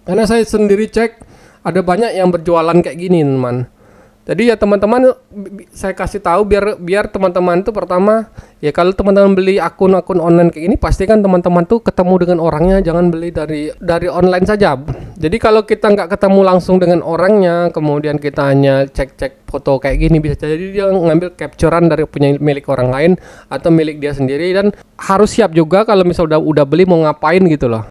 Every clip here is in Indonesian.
Karena saya sendiri cek ada banyak yang berjualan kayak gini, teman. Jadi ya teman-teman, saya kasih tahu biar teman-teman tuh pertama ya, kalau teman-teman beli akun-akun online kayak gini, pastikan teman-teman tuh ketemu dengan orangnya, jangan beli dari online saja. Jadi kalau kita nggak ketemu langsung dengan orangnya, kemudian kita hanya cek-cek foto kayak gini, bisa jadi dia ngambil capturean dari punya milik orang lain atau milik dia sendiri. Dan harus siap juga kalau misalnya udah beli mau ngapain gitu loh.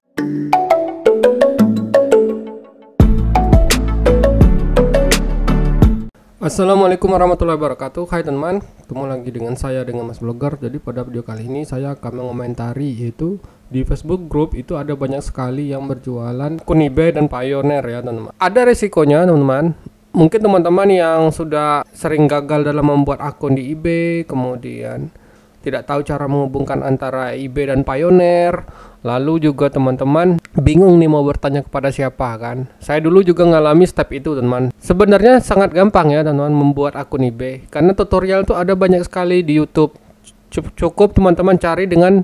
Assalamualaikum warahmatullahi wabarakatuh. Hai teman, ketemu lagi dengan saya, dengan Mas Blogger. Jadi pada video kali ini saya akan mengomentari, yaitu di Facebook group itu ada banyak sekali yang berjualan akun eBay dan Payoneer ya teman-teman. Ada resikonya teman-teman. Mungkin teman-teman yang sudah sering gagal dalam membuat akun di eBay, kemudian tidak tahu cara menghubungkan antara eBay dan Payoneer. Lalu juga teman-teman bingung nih mau bertanya kepada siapa kan. Saya dulu juga ngalami step itu teman. Sebenarnya sangat gampang ya teman-teman membuat akun eBay. Karena tutorial itu ada banyak sekali di YouTube. Cukup teman-teman cari dengan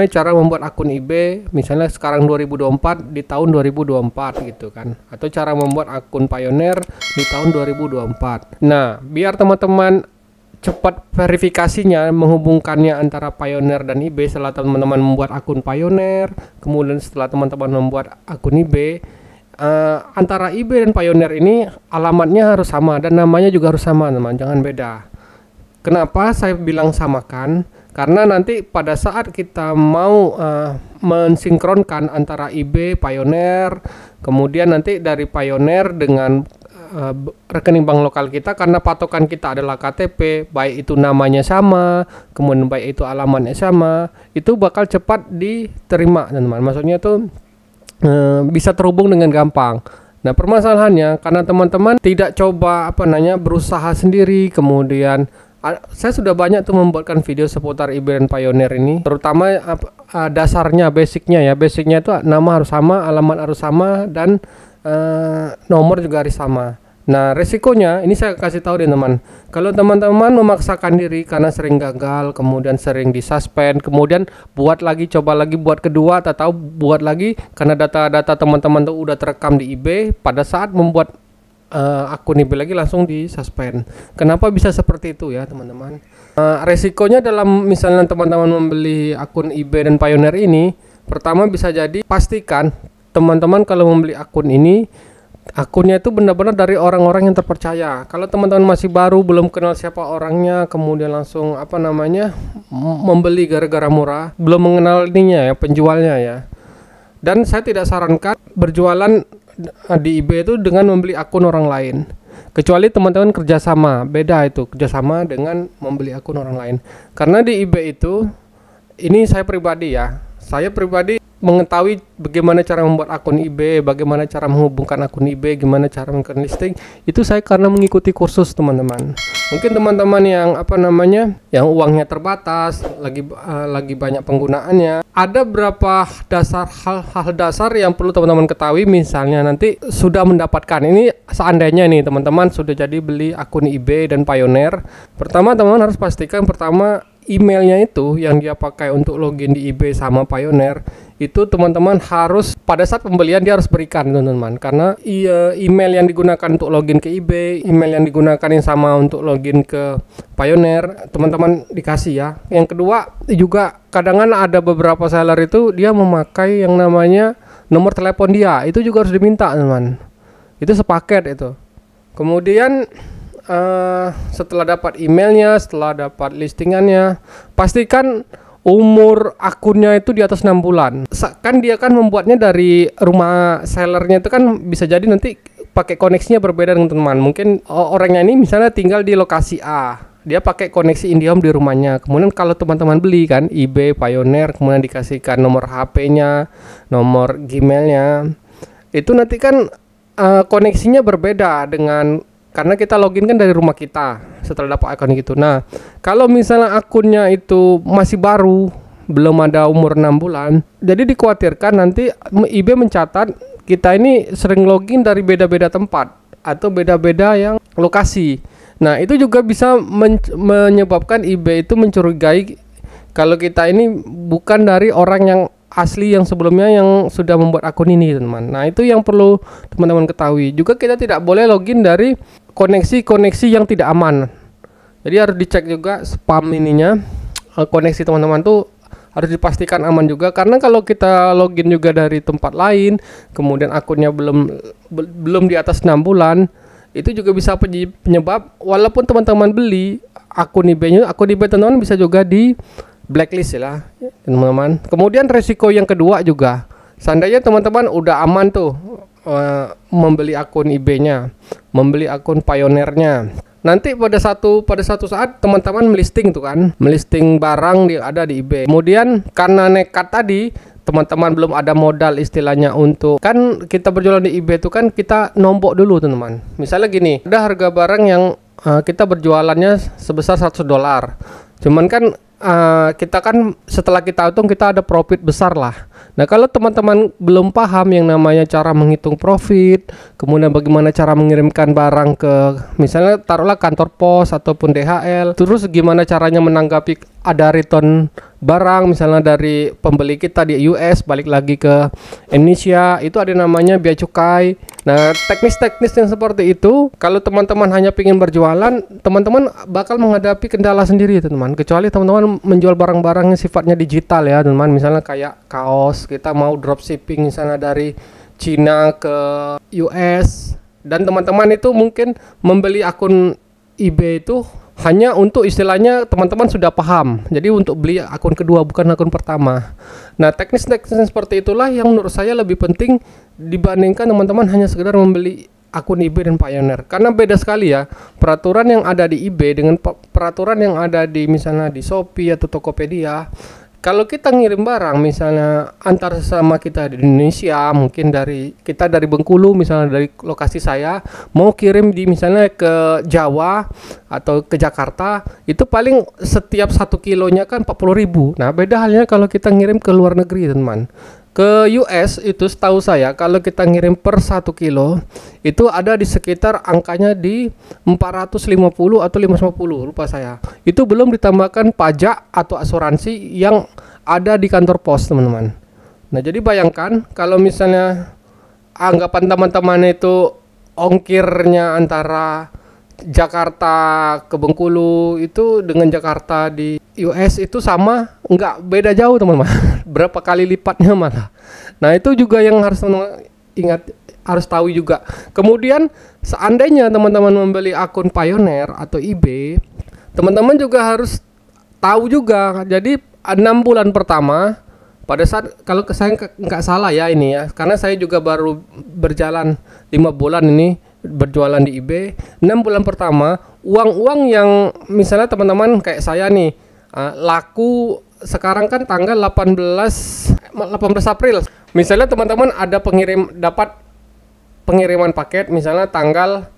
cara membuat akun eBay. Misalnya sekarang 2024 di tahun 2024 gitu kan. Atau cara membuat akun Payoneer di tahun 2024. Nah, biar teman-teman cepat verifikasinya, menghubungkannya antara Payoneer dan eBay. Setelah teman-teman membuat akun Payoneer, kemudian setelah teman-teman membuat akun eBay, antara eBay dan Payoneer ini alamatnya harus sama dan namanya juga harus sama teman, jangan beda. Kenapa saya bilang samakan? Karena nanti pada saat kita mau mensinkronkan antara eBay, Payoneer, kemudian nanti dari Payoneer dengan rekening bank lokal kita, karena patokan kita adalah KTP, baik itu namanya sama, kemudian baik itu alamatnya sama, itu bakal cepat diterima teman-teman. Maksudnya itu bisa terhubung dengan gampang. Nah, permasalahannya karena teman-teman tidak coba berusaha sendiri. Kemudian saya sudah banyak tuh membuatkan video seputar eBay dan Payoneer ini, terutama dasarnya, basicnya itu nama harus sama, alamat harus sama, dan nomor juga harus sama. Nah, resikonya ini saya kasih tahu deh teman. Kalau teman-teman memaksakan diri karena sering gagal, kemudian sering disuspend, kemudian buat lagi, coba lagi buat kedua, atau buat lagi karena data-data teman-teman tuh udah terekam di eBay, pada saat membuat akun eBay lagi langsung disuspend. Kenapa bisa seperti itu ya teman-teman? Resikonya dalam misalnya teman-teman membeli akun eBay dan Payoneer ini, pertama bisa jadi pastikan teman-teman kalau membeli akun ini, akunnya itu benar-benar dari orang-orang yang terpercaya. Kalau teman-teman masih baru, belum kenal siapa orangnya, kemudian langsung membeli gara-gara murah, belum mengenal ininya ya, penjualnya ya. Dan saya tidak sarankan berjualan di eBay itu dengan membeli akun orang lain. Kecuali teman-teman kerjasama, beda itu kerjasama dengan membeli akun orang lain. Karena di eBay itu, ini saya pribadi mengetahui bagaimana cara membuat akun eBay, bagaimana cara menghubungkan akun eBay, gimana cara melakukan listing, itu saya karena mengikuti kursus teman-teman. Mungkin teman-teman yang yang uangnya terbatas, lagi banyak penggunaannya, ada berapa hal-hal dasar yang perlu teman-teman ketahui. Misalnya nanti sudah mendapatkan ini, seandainya nih teman-teman sudah jadi beli akun eBay dan Payoneer, pertama teman-teman harus pastikan emailnya itu yang dia pakai untuk login di eBay sama Payoneer, itu teman-teman harus pada saat pembelian dia harus berikan teman-teman. Karena email yang digunakan untuk login ke eBay, email yang digunakan yang sama untuk login ke Payoneer, teman-teman dikasih ya. Yang kedua juga kadang ada beberapa seller itu dia memakai yang namanya nomor telepon dia, itu juga harus diminta teman-teman. Itu sepaket itu. Kemudian setelah dapat emailnya, setelah dapat listingannya, pastikan umur akunnya itu di atas 6 bulan. Kan dia kan membuatnya dari rumah sellernya itu kan bisa jadi nanti pakai koneksinya berbeda dengan teman. Mungkin orangnya ini misalnya tinggal di lokasi A, dia pakai koneksi IndiHome di rumahnya. Kemudian kalau teman-teman beli kan eBay, Payoneer, kemudian dikasihkan nomor HP-nya, nomor Gmail-nya, itu nanti kan koneksinya berbeda dengan, karena kita login kan dari rumah kita setelah dapat akun gitu. Nah, kalau misalnya akunnya itu masih baru, belum ada umur 6 bulan, jadi dikhawatirkan nanti eBay mencatat kita ini sering login dari beda-beda tempat atau beda-beda yang lokasi. Nah, itu juga bisa menyebabkan eBay itu mencurigai kalau kita ini bukan dari orang yang asli yang sebelumnya yang sudah membuat akun ini, teman-teman. Nah, itu yang perlu teman-teman ketahui. Juga kita tidak boleh login dari koneksi-koneksi yang tidak aman. Jadi harus dicek juga spam ininya. Koneksi teman-teman tuh harus dipastikan aman juga, karena kalau kita login juga dari tempat lain, kemudian akunnya belum di atas 6 bulan, itu juga bisa penyebab walaupun teman-teman beli akun eBay-nya, akun eBay teman-teman bisa juga di blacklist ya teman-teman. Kemudian resiko yang kedua juga, seandainya teman-teman udah aman tuh membeli akun eBay-nya, membeli akun Pioneer-nya, nanti pada satu saat teman-teman melisting barang ada di eBay. Kemudian karena nekat tadi, teman-teman belum ada modal istilahnya untuk, kan kita berjualan di eBay itu kan kita nombok dulu teman-teman. Misalnya gini, ada harga barang yang kita berjualannya sebesar $100. Cuman kan kita kan setelah kita hitung kita ada profit besar lah. Nah, kalau teman-teman belum paham yang namanya cara menghitung profit, kemudian bagaimana cara mengirimkan barang ke misalnya taruhlah kantor pos ataupun DHL, terus gimana caranya menanggapi ada return barang misalnya dari pembeli kita di US balik lagi ke Indonesia, itu ada namanya bea cukai. Nah, teknis-teknis yang seperti itu kalau teman-teman hanya ingin berjualan, teman-teman bakal menghadapi kendala sendiri teman-teman, kecuali teman-teman menjual barang-barang yang sifatnya digital ya teman-teman. Misalnya kayak kaos, kita mau dropshipping misalnya dari Cina ke US, dan teman-teman itu mungkin membeli akun eBay itu hanya untuk istilahnya teman-teman sudah paham, jadi untuk beli akun kedua bukan akun pertama. Nah, teknis-teknis seperti itulah yang menurut saya lebih penting dibandingkan teman-teman hanya sekedar membeli akun eBay dan Pioneer, karena beda sekali ya peraturan yang ada di eBay dengan peraturan yang ada di misalnya di Shopee atau Tokopedia. Kalau kita ngirim barang misalnya antar sesama kita di Indonesia, mungkin kita dari Bengkulu misalnya, dari lokasi saya mau kirim di misalnya ke Jawa atau ke Jakarta, itu paling setiap 1 kilonya kan 40.000. Nah, beda halnya kalau kita ngirim ke luar negeri teman. Ke US itu setahu saya kalau kita ngirim per 1 kilo itu ada di sekitar angkanya di 450 atau 550, lupa saya. Itu belum ditambahkan pajak atau asuransi yang ada di kantor pos teman-teman. Nah, jadi bayangkan kalau misalnya anggapan teman-teman itu ongkirnya antara Jakarta ke Bengkulu itu dengan Jakarta di US itu sama, nggak beda jauh teman-teman. Berapa kali lipatnya malah. Nah, itu juga yang harus teman-teman ingat, harus tahu juga. Kemudian seandainya teman-teman membeli akun Pioneer atau eBay, teman-teman juga harus tahu juga. Jadi 6 bulan pertama pada saat, kalau saya nggak salah ya ini ya, karena saya juga baru berjalan 5 bulan ini berjualan di eBay. 6 bulan pertama uang-uang yang misalnya teman-teman kayak saya nih laku sekarang kan tanggal 18 April. Misalnya teman-teman ada dapat pengiriman paket misalnya tanggal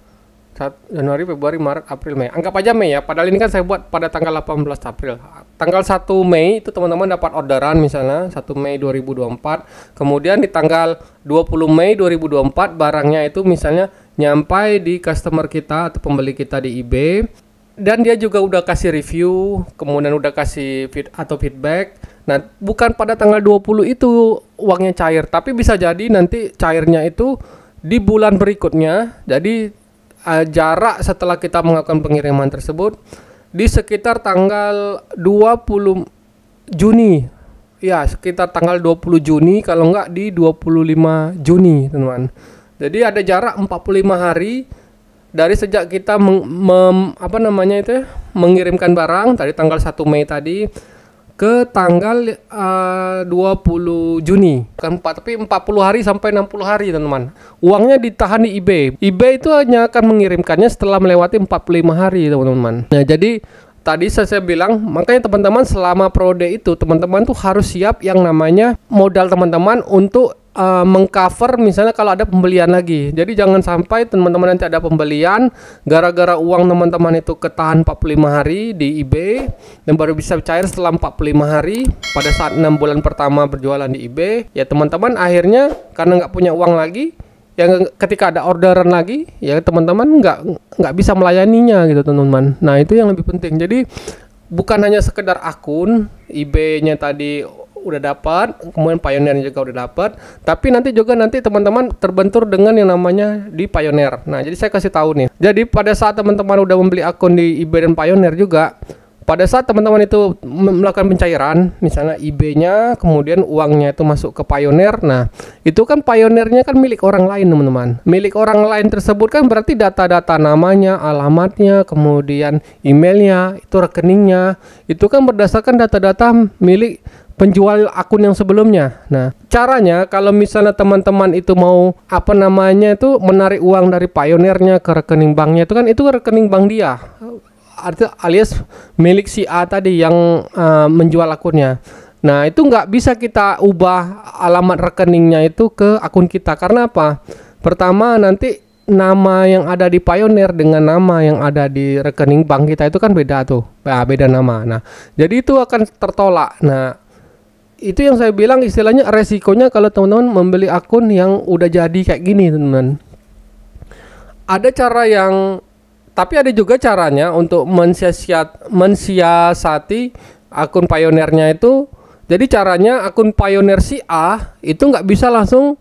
Januari, Februari, Maret, April, Mei. Anggap aja Mei ya, padahal ini kan saya buat pada tanggal 18 April. Tanggal 1 Mei itu teman-teman dapat orderan misalnya 1 Mei 2024. Kemudian di tanggal 20 Mei 2024 barangnya itu misalnya nyampai di customer kita atau pembeli kita di eBay, dan dia juga udah kasih review, kemudian udah kasih feedback. Nah, bukan pada tanggal 20 itu uangnya cair, tapi bisa jadi nanti cairnya itu di bulan berikutnya. Jadi jarak setelah kita melakukan pengiriman tersebut di sekitar tanggal 20 Juni. Ya, sekitar tanggal 20 Juni, kalau enggak di 25 Juni, teman-teman. Jadi ada jarak 45 hari dari sejak kita mengirimkan barang tadi tanggal 1 Mei tadi ke tanggal 20 Juni. Kan tapi 40 hari sampai 60 hari, teman-teman. Uangnya ditahan di eBay. eBay itu hanya akan mengirimkannya setelah melewati 45 hari, teman-teman. Nah, jadi tadi saya bilang, makanya teman-teman selama Prode itu teman-teman tuh harus siap yang namanya modal teman-teman untuk mengcover misalnya kalau ada pembelian lagi. Jadi jangan sampai teman-teman nanti ada pembelian gara-gara uang teman-teman itu ketahan 45 hari di eBay dan baru bisa cair setelah 45 hari pada saat 6 bulan pertama berjualan di eBay. Ya teman-teman akhirnya karena nggak punya uang lagi, yang ketika ada orderan lagi ya teman-teman nggak bisa melayaninya gitu teman-teman. Nah, itu yang lebih penting. Jadi bukan hanya sekedar akun eBay-nya tadi udah dapat, kemudian Pioneer juga udah dapat, tapi nanti teman-teman terbentur dengan yang namanya di Pioneer. Nah, jadi saya kasih tahu nih. Jadi pada saat teman-teman udah membeli akun di eBay dan Pioneer juga, pada saat teman-teman itu melakukan pencairan, misalnya eBay-nya, kemudian uangnya itu masuk ke Pioneer. Nah, itu kan Pioneer-nya kan milik orang lain, teman-teman. Milik orang lain tersebut kan berarti data-data namanya, alamatnya, kemudian emailnya, itu rekeningnya, itu kan berdasarkan data-data milik penjual akun yang sebelumnya. Nah, caranya kalau misalnya teman-teman itu mau menarik uang dari Pioneer-nya ke rekening banknya, itu rekening bank dia, alias milik si A tadi yang menjual akunnya. Nah, itu nggak bisa kita ubah alamat rekeningnya itu ke akun kita. Karena apa? Pertama, nanti nama yang ada di Pioneer dengan nama yang ada di rekening bank kita itu kan beda tuh. Beda nama. Nah, jadi itu akan tertolak. Nah, itu yang saya bilang istilahnya resikonya kalau teman-teman membeli akun yang udah jadi kayak gini, teman-teman. Ada cara tapi ada juga caranya untuk mensiasati akun Pioneer-nya itu. Jadi caranya akun Pioneer si A itu nggak bisa langsung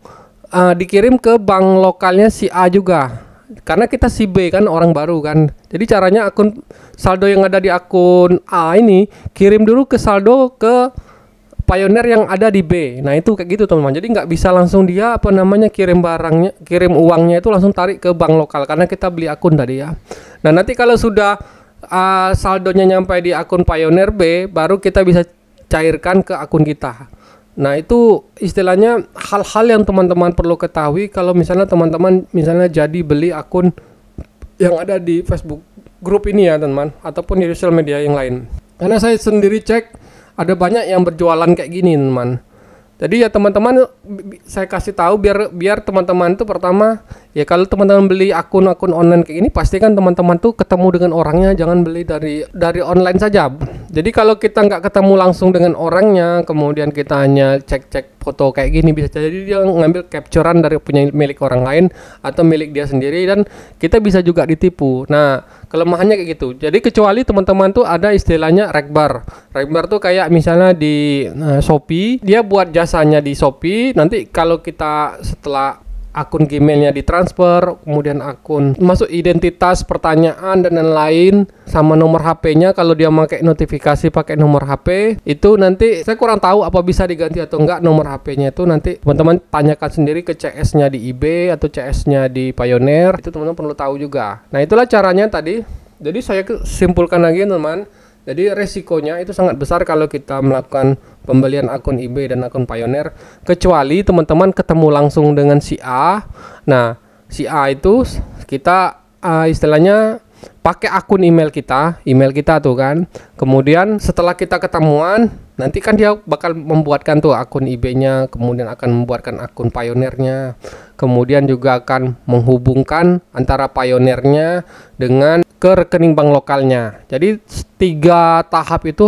dikirim ke bank lokalnya si A juga, karena kita si B kan orang baru kan. Jadi caranya akun saldo yang ada di akun A ini kirim dulu ke saldo ke Pioneer yang ada di B. Nah, itu kayak gitu, teman-teman. Jadi nggak bisa langsung dia kirim uangnya itu langsung tarik ke bank lokal, karena kita beli akun tadi ya. Nah, nanti kalau sudah saldonya nyampe di akun Pioneer B, baru kita bisa cairkan ke akun kita. Nah, itu istilahnya hal-hal yang teman-teman perlu ketahui kalau misalnya teman-teman jadi beli akun yang ada di Facebook grup ini ya, teman-teman, ataupun di sosial media yang lain. Karena saya sendiri cek ada banyak yang berjualan kayak gini, teman. Jadi ya teman-teman, saya kasih tahu biar teman-teman itu pertama ya, kalau teman-teman beli akun-akun online kayak gini, pastikan teman-teman tuh ketemu dengan orangnya, jangan beli dari online saja. Jadi kalau kita nggak ketemu langsung dengan orangnya, kemudian kita hanya cek-cek foto kayak gini, bisa jadi dia ngambil capturean dari punya milik orang lain atau milik dia sendiri, dan kita bisa juga ditipu. Nah, kelemahannya kayak gitu. Jadi kecuali teman-teman tuh ada istilahnya regbar. Regbar tuh kayak misalnya di Shopee, dia buat jasanya di Shopee. Nanti kalau kita setelah akun Gmailnya ditransfer, kemudian akun masuk identitas, pertanyaan dan lain-lain, sama nomor HP-nya, kalau dia pakai notifikasi pakai nomor HP, itu nanti saya kurang tahu apa bisa diganti atau enggak nomor HP-nya itu. Nanti teman-teman tanyakan sendiri ke CS-nya di eBay atau CS-nya di Pioneer, itu teman-teman perlu tahu juga. Nah, itulah caranya tadi. Jadi saya simpulkan lagi, teman-teman. Jadi resikonya itu sangat besar kalau kita melakukan pembelian akun eBay dan akun Pioneer, kecuali teman-teman ketemu langsung dengan si A. Nah, si A itu kita istilahnya pakai akun email kita tuh kan. Kemudian setelah kita ketemuan, nanti kan dia bakal membuatkan tuh akun eBay-nya, kemudian akan membuatkan akun Pioneer-nya, kemudian juga akan menghubungkan antara Pioneer-nya dengan ke rekening bank lokalnya. Jadi 3 tahap itu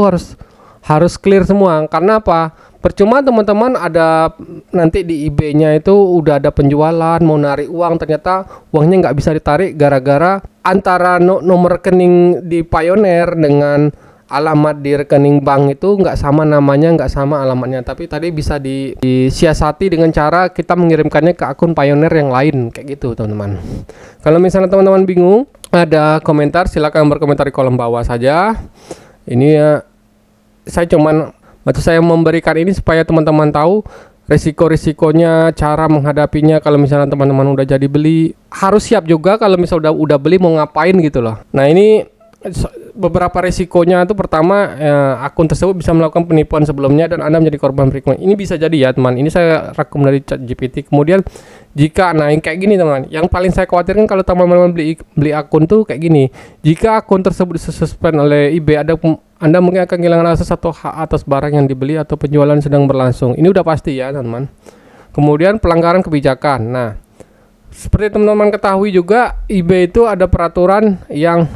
harus clear semua. Karena apa? Percuma teman-teman ada nanti di eBay-nya itu udah ada penjualan, mau narik uang, ternyata uangnya nggak bisa ditarik gara-gara antara nomor rekening di Pioneer dengan alamat di rekening bank itu nggak sama namanya, nggak sama alamatnya. Tapi tadi bisa disiasati dengan cara kita mengirimkannya ke akun Pioneer yang lain, kayak gitu, teman-teman. Kalau misalnya teman-teman bingung, ada komentar, silakan berkomentar di kolom bawah saja. Ini ya, saya memberikan ini supaya teman-teman tahu risiko-risikonya, cara menghadapinya. Kalau misalnya teman-teman udah jadi beli, harus siap juga kalau misalnya udah beli mau ngapain gitu loh. Nah, ini beberapa risikonya itu pertama, akun tersebut bisa melakukan penipuan sebelumnya dan Anda menjadi korban berikutnya. Ini bisa jadi ya, teman. Ini saya rangkum dari ChatGPT. Kemudian jika kayak gini, teman. Yang paling saya khawatirkan kalau teman-teman beli akun tuh kayak gini. Jika akun tersebut disuspend oleh eBay, Anda mungkin akan kehilangan akses atau hak atas barang yang dibeli atau penjualan sedang berlangsung. Ini udah pasti ya, teman. Kemudian pelanggaran kebijakan. Nah, seperti teman-teman ketahui juga, eBay itu ada peraturan yang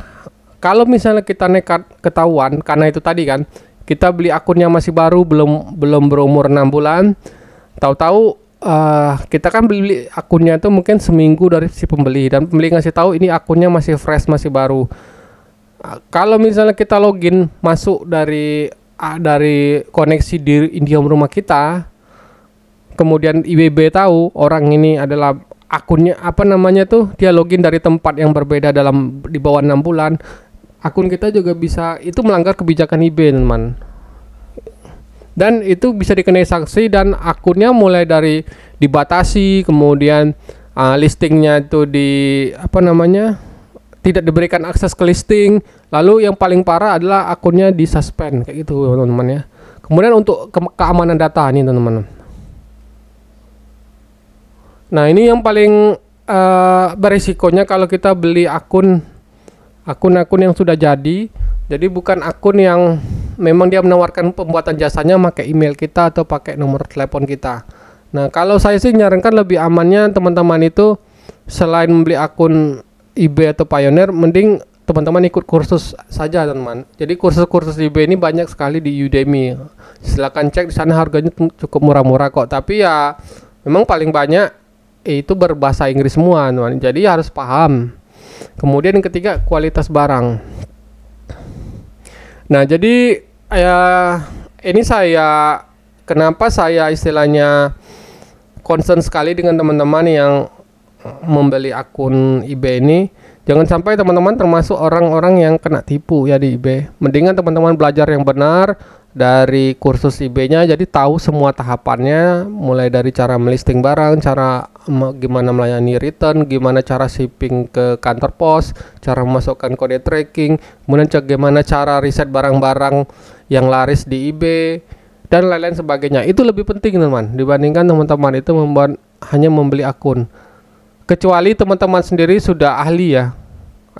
kalau misalnya kita nekat ketahuan, karena itu tadi kan, kita beli akun yang masih baru, belum berumur 6 bulan, tahu-tahu kita kan beli akunnya itu mungkin seminggu dari si pembeli, dan pembeli ngasih tahu ini akunnya masih fresh, masih baru. Kalau misalnya kita login masuk dari dari koneksi di Indihome rumah kita, kemudian IBB tahu orang ini adalah akunnya dia login dari tempat yang berbeda di bawah 6 bulan, akun kita juga bisa itu melanggar kebijakan IB, teman. Dan itu bisa dikenai sanksi dan akunnya mulai dari dibatasi, kemudian listingnya itu tidak diberikan akses ke listing. Lalu yang paling parah adalah akunnya disuspend kayak gitu, teman-teman ya. Kemudian untuk keamanan data nih, teman-teman. Nah, ini yang paling berisikonya kalau kita beli akun yang sudah jadi bukan akun yang memang dia menawarkan pembuatan jasanya pakai email kita atau pakai nomor telepon kita. Nah, kalau saya sih nyarankan lebih amannya teman-teman itu selain membeli akun eBay atau Payoneer, mending teman-teman ikut kursus saja, teman. Jadi kursus-kursus eBay ini banyak sekali di Udemy. Silakan cek di sana, harganya cukup murah-murah kok. Tapi ya memang paling banyak itu berbahasa Inggris semua, teman. Jadi harus paham. Kemudian yang ketiga, kualitas barang. Nah, jadi ini kenapa saya istilahnya concern sekali dengan teman-teman yang membeli akun eBay ini. Jangan sampai teman-teman termasuk orang-orang yang kena tipu ya di eBay. Mendingan teman-teman belajar yang benar dari kursus eBay-nya, jadi tahu semua tahapannya, mulai dari cara melisting barang, cara gimana melayani return, gimana cara shipping ke kantor pos, cara memasukkan kode tracking, kemudian gimana cara riset barang-barang yang laris di eBay dan lain-lain sebagainya. Itu lebih penting, teman, dibandingkan teman-teman itu hanya membeli akun. Kecuali teman-teman sendiri sudah ahli ya,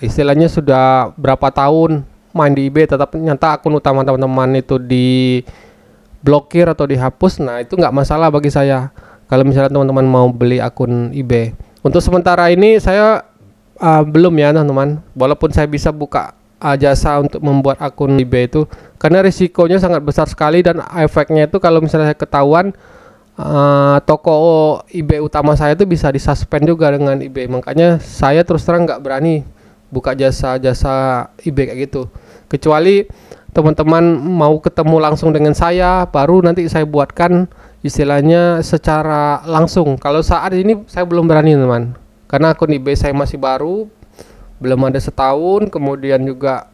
istilahnya sudah berapa tahun main di eBay, tetap nyata akun utama teman-teman itu diblokir atau dihapus. Nah, itu nggak masalah bagi saya kalau misalnya teman-teman mau beli akun eBay. Untuk sementara ini saya belum ya, teman-teman, walaupun saya bisa buka jasa untuk membuat akun eBay itu, karena risikonya sangat besar sekali dan efeknya itu kalau misalnya saya ketahuan, toko eBay utama saya itu bisa disuspend juga dengan eBay. Makanya saya terus terang nggak berani buka jasa-jasa eBay kayak gitu, kecuali teman-teman mau ketemu langsung dengan saya, baru nanti saya buatkan istilahnya secara langsung. Kalau saat ini saya belum berani, teman, karena akun eBay saya masih baru, belum ada setahun. Kemudian juga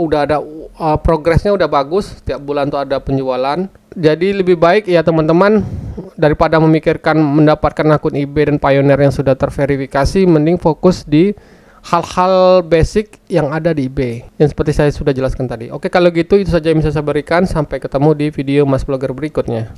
udah ada progresnya udah bagus, setiap bulan tuh ada penjualan. Jadi lebih baik ya teman-teman, daripada memikirkan mendapatkan akun eBay dan Payoneer yang sudah terverifikasi, mending fokus di hal-hal basic yang ada di eBay yang seperti saya sudah jelaskan tadi. Oke, kalau gitu itu saja yang bisa saya berikan. Sampai ketemu di video Mas Blogger berikutnya.